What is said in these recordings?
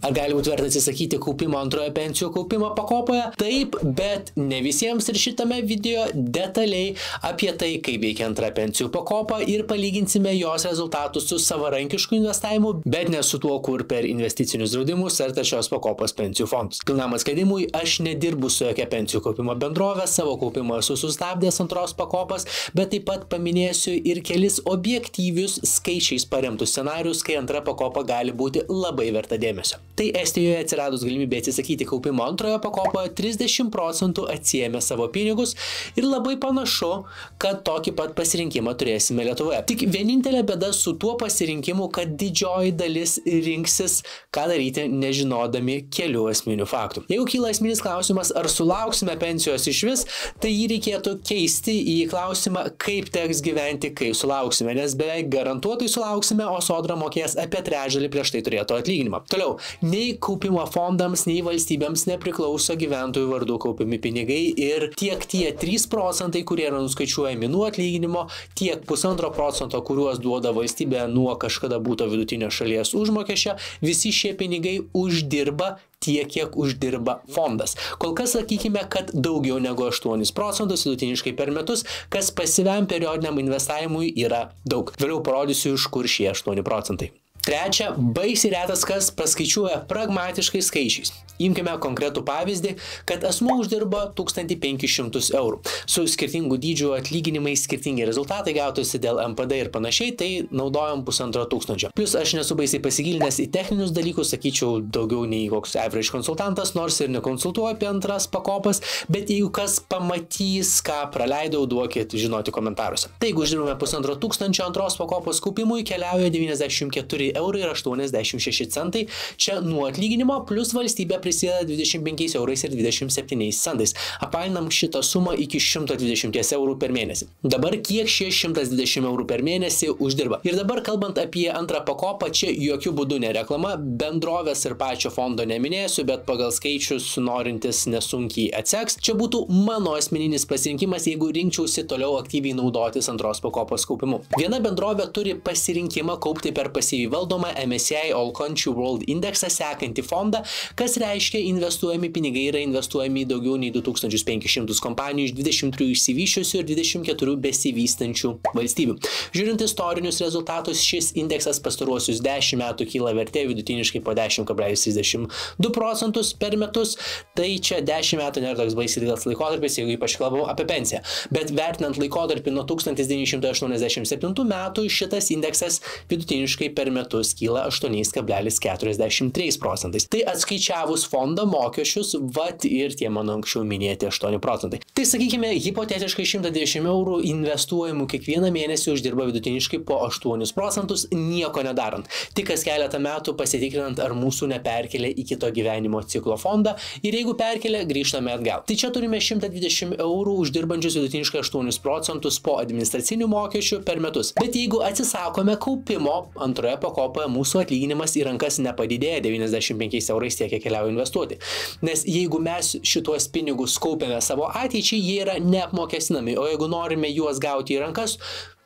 Ar gali būti verta atsisakyti kaupimo antrojo pensijų kaupimo pakopoje? Taip, bet ne visiems ir šitame video detaliai apie tai, kaip veikia antra pensijų pakopa ir palyginsime jos rezultatus su savarankišku investavimu, bet ne su tuo, kur per investicinius draudimus ar šios pakopos pensijų fondus. Pilnam atskleidimui aš nedirbu su jokia pensijų kaupimo bendrovė, savo kaupimo esu sustabdęs antros pakopos, bet taip pat paminėsiu ir kelis objektyvius skaičiais paremtus scenarius, kai antra pakopa gali būti labai verta dėmesio. Tai Estijoje atsiradus galimybė atsisakyti kaupimo antrojo pakopoje 30% atsiėmė savo pinigus ir labai panašu, kad tokį pat pasirinkimą turėsime Lietuvoje. Tik vienintelė bėda su tuo pasirinkimu, kad didžioji dalis rinksis, ką daryti nežinodami kelių esminių faktų. Jeigu kyla esminis klausimas, ar sulauksime pensijos iš vis, tai jį reikėtų keisti į klausimą, kaip teks gyventi, kai sulauksime, nes beveik garantuotai sulauksime, o Sodra mokės apie trečdalį prieš tai turėto atlyginimą. Toliau, nei kaupimo fondams, nei valstybėms nepriklauso gyventojų vardų kaupiami pinigai ir tiek tie 3%, kurie yra nuskaičiuojami nuo atlyginimo, tiek 1,5%, kuriuos duoda valstybė nuo kažkada būto vidutinio šalies užmokesčio, visi šie pinigai uždirba tiek, kiek uždirba fondas. Kol kas sakykime, kad daugiau negu 8% vidutiniškai per metus, kas pasyviam periodiniam investavimui yra daug. Vėliau parodysiu, iš kur šie 8%. Trečia, baisiai retas kas paskaičiuoja pragmatiškai skaičiais. Imkime konkretų pavyzdį, kad asmuo uždirba 1500 eurų. Su skirtingų dydžių atlyginimais skirtingi rezultatai gautųsi dėl MPD ir panašiai, tai naudojam 1500. Plus aš nesu baisiai pasigilinęs į techninius dalykus, sakyčiau daugiau nei koks average konsultantas, nors ir nekonsultuoju apie antras pakopas, bet jeigu kas pamatys, ką praleidau, duokit žinoti komentaruose. Tai jeigu uždirbame 1500 antros pakopos kaupimui, keliauja 94 eurai ir 86 centai, čia nuo atlyginimo, plus valstybė prisideda 25 eurais ir 27 centais. Apailinam šitą sumą iki 120 eurų per mėnesį. Dabar kiek šie 120 eurų per mėnesį uždirba? Ir dabar kalbant apie antrą pakopą, čia jokių būdų ne reklama, bendrovės ir pačio fondo neminėsiu, bet pagal skaičius norintis nesunkiai atseks. Čia būtų mano asmeninis pasirinkimas, jeigu rinkčiausi toliau aktyviai naudotis antros pakopos kaupimu. Viena bendrovė turi pasirinkimą kaupti per pasyviai valdomą MSCI All Country World indeksą sekantį fondą, kas reiškia investuojami pinigai yra investuojami į daugiau nei 2500 kompanijų iš 23 išsivyščiusių ir 24 besivystančių valstybių. Žiūrint istorinius rezultatus, šis indeksas pastaruosius 10 metų kyla vertė vidutiniškai po 10,32% per metus, tai čia 10 metų nėra toks baisiai ilgas laikotarpis, jeigu ypač kalbam apie pensiją. Bet vertinant laikotarpį nuo 1987 metų, šitas indeksas vidutiniškai per metus kyla 8,43%. Tai atskaičiavus fondą mokesčius, vat ir tie mano anksčiau minėti 8%. Tai sakykime, hipotetiškai 120 eurų investuojamų kiekvieną mėnesį uždirba vidutiniškai po 8%, nieko nedarant. Tik kas keletą metų pasitikrinant, ar mūsų neperkelia į kito gyvenimo ciklo fondą ir jeigu perkelia, grįžtame atgal. Tai čia turime 120 eurų uždirbančius vidutiniškai 8% po administracinių mokesčių per metus. Bet jeigu atsisakome kaupimo, antroje pakopoje mūsų atlyginimas į rankas nepadidėja 95 eurais tiek, kiek keliauja investuoti. Nes jeigu mes šituos pinigus kaupiame savo ateičiai, jie yra neapmokestinami, o jeigu norime juos gauti į rankas,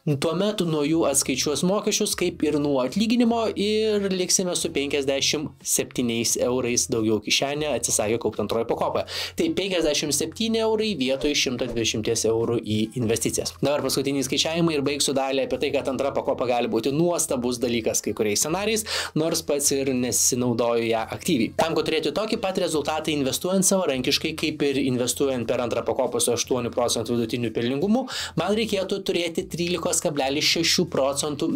tuomet nuo jų atskaičiuos mokesčius kaip ir nuo atlyginimo ir liksime su 57 eurais daugiau kišenė atsisakę kaupti antroje pakopoje. Tai 57 eurai vietoj 120 eurų į investicijas. Dabar paskutiniai skaičiavimai ir baigsiu dalį apie tai, kad antra pakopa gali būti nuostabus dalykas kai kuriais scenarijais, nors pats ir nesinaudoju ją aktyviai. Tam, kad turėti tokį pat rezultatą investuojant savarankiškai, kaip ir investuojant per antrą pakopą su 8% vidutiniu pelningumu, man reikėtų turėti 13,6%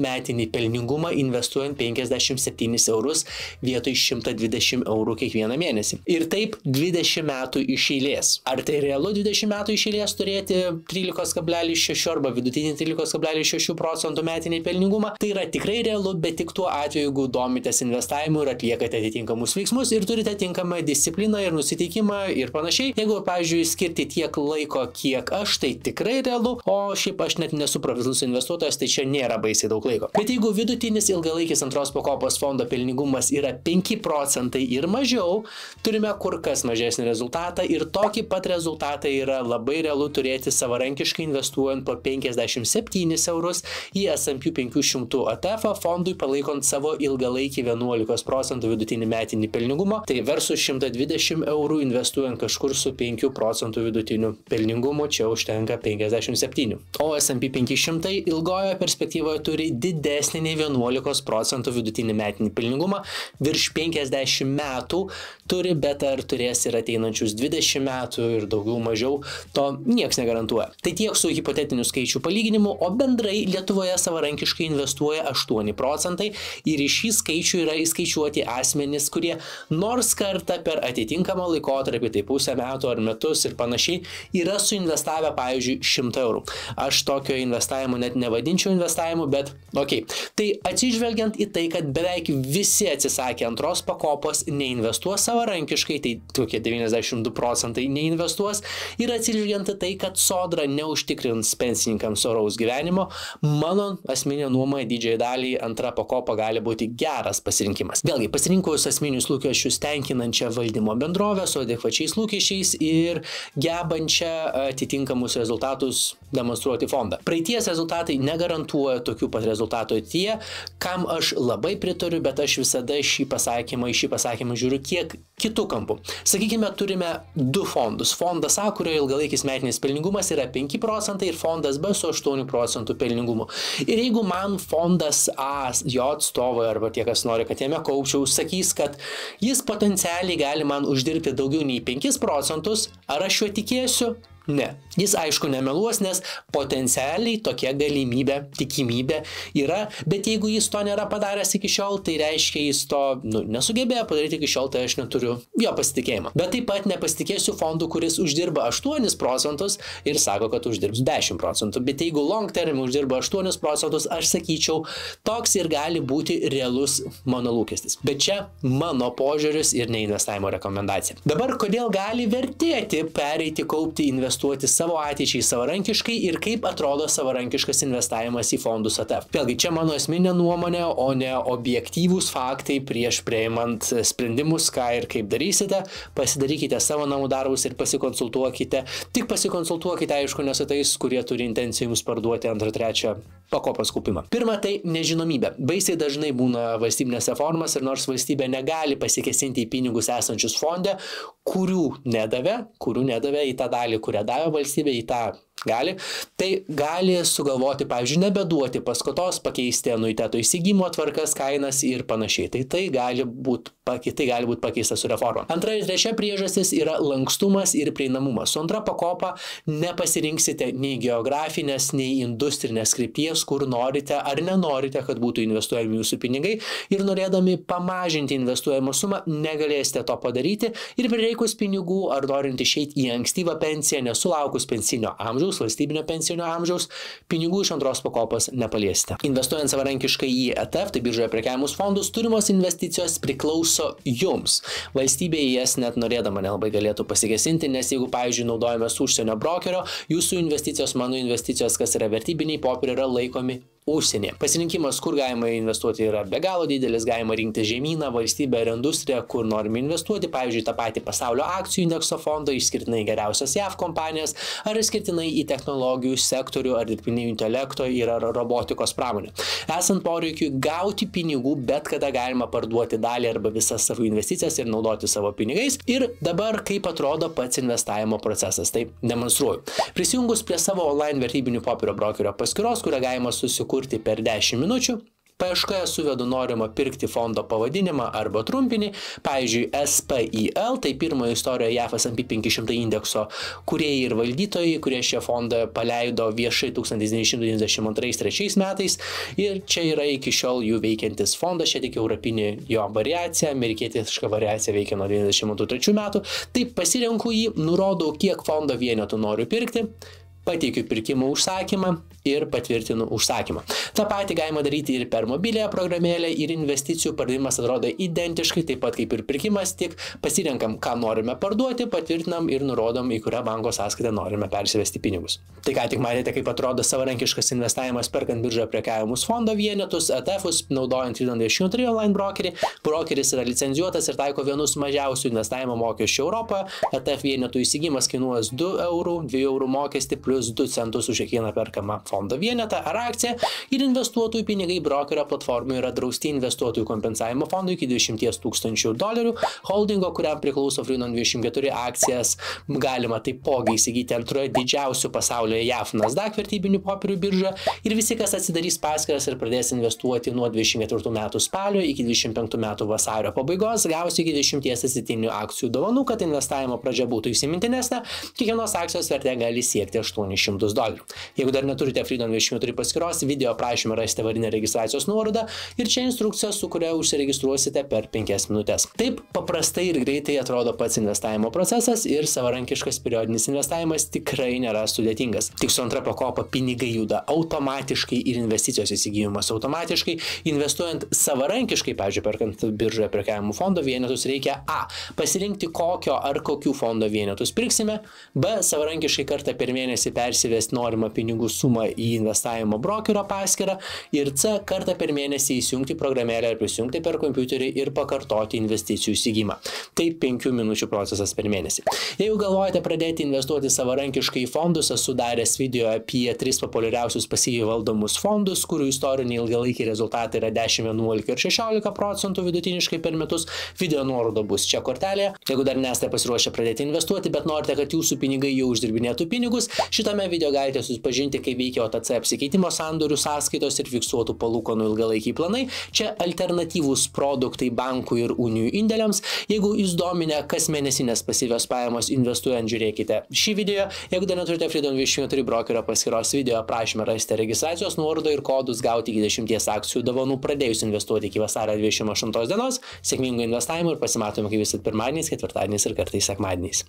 metinį pelningumą investuojant 57 eurus vietoj 120 eurų kiekvieną mėnesį. Ir taip 20 metų iš eilės. Ar tai realu 20 metų iš eilės turėti 13,6 arba vidutinį 13,6% metinį pelningumą? Tai yra tikrai realu, bet tik tuo atveju, jeigu domitės investavimu ir atliekate atitinkamus veiksmus ir turite tinkamą discipliną ir nusiteikimą ir panašiai. Jeigu, pavyzdžiui, skirti tiek laiko, kiek aš, tai tikrai realu, o šiaip aš net nesu profesionalus esu investuotojas, tai čia nėra baisiai daug laiko. Bet jeigu vidutinis ilgalaikis antros pakopos fondo pelningumas yra 5 procentai ir mažiau, turime kur kas mažesnį rezultatą ir tokį pat rezultatą yra labai realu turėti savarankiškai investuojant po 57 eurus į S&P 500 ETF fondui palaikant savo ilgalaikį 11 procentų vidutinį metinį pelningumą, tai versus 120 eurų investuojant kažkur su 5 procentų vidutiniu pelningumu, čia užtenka 57. O S&P 500 ilgojo perspektyvoje turi didesnį nei 11 procentų vidutinį metinį pelningumą, virš 50 metų turi, bet ar turės ir ateinančius 20 metų ir daugiau mažiau, to nieks negarantuoja. Tai tiek su hipotetiniu skaičių palyginimu, o bendrai Lietuvoje savarankiškai investuoja 8 procentai ir į šį skaičių yra įskaičiuoti asmenys, kurie nors kartą per atitinkamą laikotarpį, tai pusę metų ar metus ir panašiai, yra suinvestavę, pavyzdžiui, 100 eurų. Aš tokio investavimo net nevadinčiau investavimu, bet okei. Tai atsižvelgiant į tai, kad beveik visi atsisakė antros pakopos, neinvestuos savarankiškai, tai tokie 92 procentai neinvestuos, ir atsižvelgiant į tai, kad sodra neužtikrins pensininkams oraus gyvenimo, mano asmeninė nuomonė didžiai daliai antra pakopa gali būti geras pasirinkimas. Vėlgi, pasirinkus asmeninius lūkesčius tenkinančią valdymo bendrovę su adekvačiais lūkesčiais ir gebančią atitinkamus rezultatus demonstruoti fondą. Praeities rezultatai negarantuoja tokių pat rezultatų tie, kam aš labai pritariu, bet aš visada į šį pasakymą žiūriu kiek kitų kampų. Sakykime, turime du fondus. Fondas A, kurio ilgalaikis metinis pelningumas yra 5 procentai ir fondas B su 8 procentų pelningumu. Ir jeigu man fondas A, jo atstovai arba tie, kas nori, kad jame kaupčiau, sakys, kad jis potencialiai gali man uždirbti daugiau nei 5 procentus, ar aš juo tikėsiu? Ne. Jis aišku nemeluos, nes potencialiai tokia galimybė, tikimybė yra, bet jeigu jis to nėra padaręs iki šiol, tai reiškia jis to nesugebėjo padaryti iki šiol, tai aš neturiu jo pasitikėjimo. Bet taip pat nepasitikėsiu fondu, kuris uždirba 8 procentus ir sako, kad uždirbs 10 procentų. Bet jeigu long term uždirba 8 procentus, aš sakyčiau, toks ir gali būti realus mano lūkestis. Bet čia mano požiūris ir neinvestavimo rekomendacija. Dabar, kodėl gali vertėti pereiti kaupti investuoti savo ateičiai savarankiškai ir kaip atrodo savarankiškas investavimas į fondus ETF. Vėlgi, čia mano asmeninė nuomonė, o ne objektyvūs faktai prieš priimant sprendimus, ką ir kaip darysite. Pasidarykite savo namų darbus ir pasikonsultuokite. Tik pasikonsultuokite, aišku, ne su tais, kurie turi intenciją jums parduoti antrą, trečią pakopos kaupimą. Pirma, tai nežinomybė. Baisiai dažnai būna valstybinėse formas ir nors valstybė negali pasikesinti į pinigus esančius fonde, kurių nedavė į tą dalį, kurią davė valstybė, į tą gali, tai gali sugalvoti, pavyzdžiui, nebeduoti paskatos, pakeisti anuiteto įsigymo tvarkas, kainas ir panašiai. Tai gali būti pakeista su reforma. Antra ir trečia priežastis yra lankstumas ir prieinamumas. Su antra pakopa nepasirinksite nei geografinės, nei industrinės krypties, kur norite ar nenorite, kad būtų investuojami jūsų pinigai, ir norėdami pamažinti investuojamą sumą, negalėsite to padaryti ir prireikus pinigų ar norint išeiti į ankstyvą pensiją, nesulaukus pensinio amžiaus, valstybinio pensinio amžiaus, pinigų iš antros pakopos nepaliesite. Investuojant savarankiškai į ETF, tai biržoje prekiavimus fondus, turimos investicijos priklauso jums. Valstybė į jas net norėdama nelabai galėtų pasikesinti, nes jeigu, pavyzdžiui, naudojamės užsienio brokerio, jūsų investicijos, mano investicijos, kas yra vertybiniai popieriai, yra laikomi užsienyje. Pasirinkimas, kur galima investuoti, yra be galo didelis, galima rinkti žemyną, valstybę ir industriją, kur norime investuoti, pavyzdžiui, tą patį pasaulio akcijų indekso fondą, išskirtinai geriausias JAV kompanijas, ar išskirtinai į technologijų sektorių, ar dirbtinio intelekto ir ar robotikos pramonę. Esant poreikiui gauti pinigų, bet kada galima parduoti dalį arba visas savo investicijas ir naudoti savo pinigais. Ir dabar, kaip atrodo pats investavimo procesas, tai demonstruoju. Prisijungus prie savo online vertybinių popierio brokerio paskyros, kurią galima susikurti per 10 minučių, paieškoje suvedu norimą pirkti fondo pavadinimą arba trumpinį, pavyzdžiui, SPIL, tai pirmojo istorijoje JAF S&P 500 indekso kūrėjai ir valdytojai, kurie šią fondą paleido viešai 1992-3 metais, ir čia yra iki šiol jų veikiantis fondas, čia tik europinė jo variacija, amerikietiška variacija veikia nuo 1992-3 metų, taip pasirenku jį, nurodau, kiek fondo vienetų noriu pirkti, pateikiu pirkimo užsakymą ir patvirtinu užsakymą. Ta patį galima daryti ir per mobiliąją programėlę, ir investicijų pardavimas atrodo identiškai, taip pat kaip ir pirkimas, tik pasirenkam, ką norime parduoti, patvirtinam ir nurodom, į kurią banko sąskaitą norime persivesti pinigus. Tai ką tik matėte, kaip atrodo savarankiškas investavimas perkant biržoje prekiavimus fondo vienetus, ETF-us, naudojant Freedom23 online brokerį. Brokeris yra licencijuotas ir taiko vienus mažiausių investavimo mokesčių Europoje. ETF vienetų įsigijimas kainuos 2 eurų, 2 eurų mokestį plus 2 centus už kiekvieną perkamą fondo vienetą ar akciją ir investuotojų pinigai brokerio platformoje yra drausti investuotojų kompensavimo fondui iki $200,000, holdingo, kuriam priklauso Freedom24 akcijas, galima taipogi įsigyti antroje didžiausių pasaulyje JAV Nasdaq vertybinių popierių biržą ir visi, kas atsidarys paskyras ir pradės investuoti nuo 24 metų spalio iki 25 metų vasario pabaigos, gausi iki 10 atsitiktinių akcijų dovanų, kad investavimo pradžia būtų įsimintinesnė, kiekvienos akcijos vertė gali siekti $800. Jeigu dar neturite Freedom24 paskyros, video aprašyme rasite varinę registracijos nuorodą ir čia instrukcija, su kuria užsiregistruosite per 5 minutės. Taip paprastai ir greitai atrodo pats investavimo procesas ir savarankiškas periodinis investavimas tikrai nėra sudėtingas. Tik su antra pakopa pinigai juda automatiškai ir investicijos įsigijimas automatiškai. Investuojant savarankiškai, pavyzdžiui, perkant biržoje prekiavimų fondo vienetus, reikia A. Pasirinkti kokio ar kokių fondo vienetus pirksime, B. Savarankiškai kartą per mėnesį persivesti norimą pinigų sumą į investavimo brokerio paskyrą ir C. Kartą per mėnesį įsijungti programėlę ir prisijungti per kompiuterį ir pakartoti investicijų įsigijimą. Tai 5 minučių procesas per mėnesį. Jeigu galvojate pradėti investuoti savarankiškai į fondus, esu daręs video apie 3 populiariausius pasyviai valdomus fondus, kurių istoriniai ilgalaikiai rezultatai yra 10, 11 ir 16% vidutiniškai per metus. Video nuoroda bus čia kortelėje. Jeigu dar nesate pasiruošę pradėti investuoti, bet norite, kad jūsų pinigai jau uždirbinėtų pinigus, šitame video galite susipažinti, kaip veikia OTC apsikeitimo sandorių sąskaitos ir fiksuotų palūkanų ilgalaikiai planai. Čia alternatyvūs produktai bankų ir unijų indėliams. Jeigu jūs dominė kasmėnesinės pasyvios pajamos investuojant, žiūrėkite šį video. Jeigu dar neturite Freedom24 brokerio paskyros, video aprašyme rasite registracijos nuorodą ir kodus gauti iki 10 akcijų dovanų pradėjus investuoti iki vasario 28 dienos. Sėkmingo investavimo ir pasimatome kaip visat pirmadieniais, ketvirtadieniais ir kartais sekmadieniais.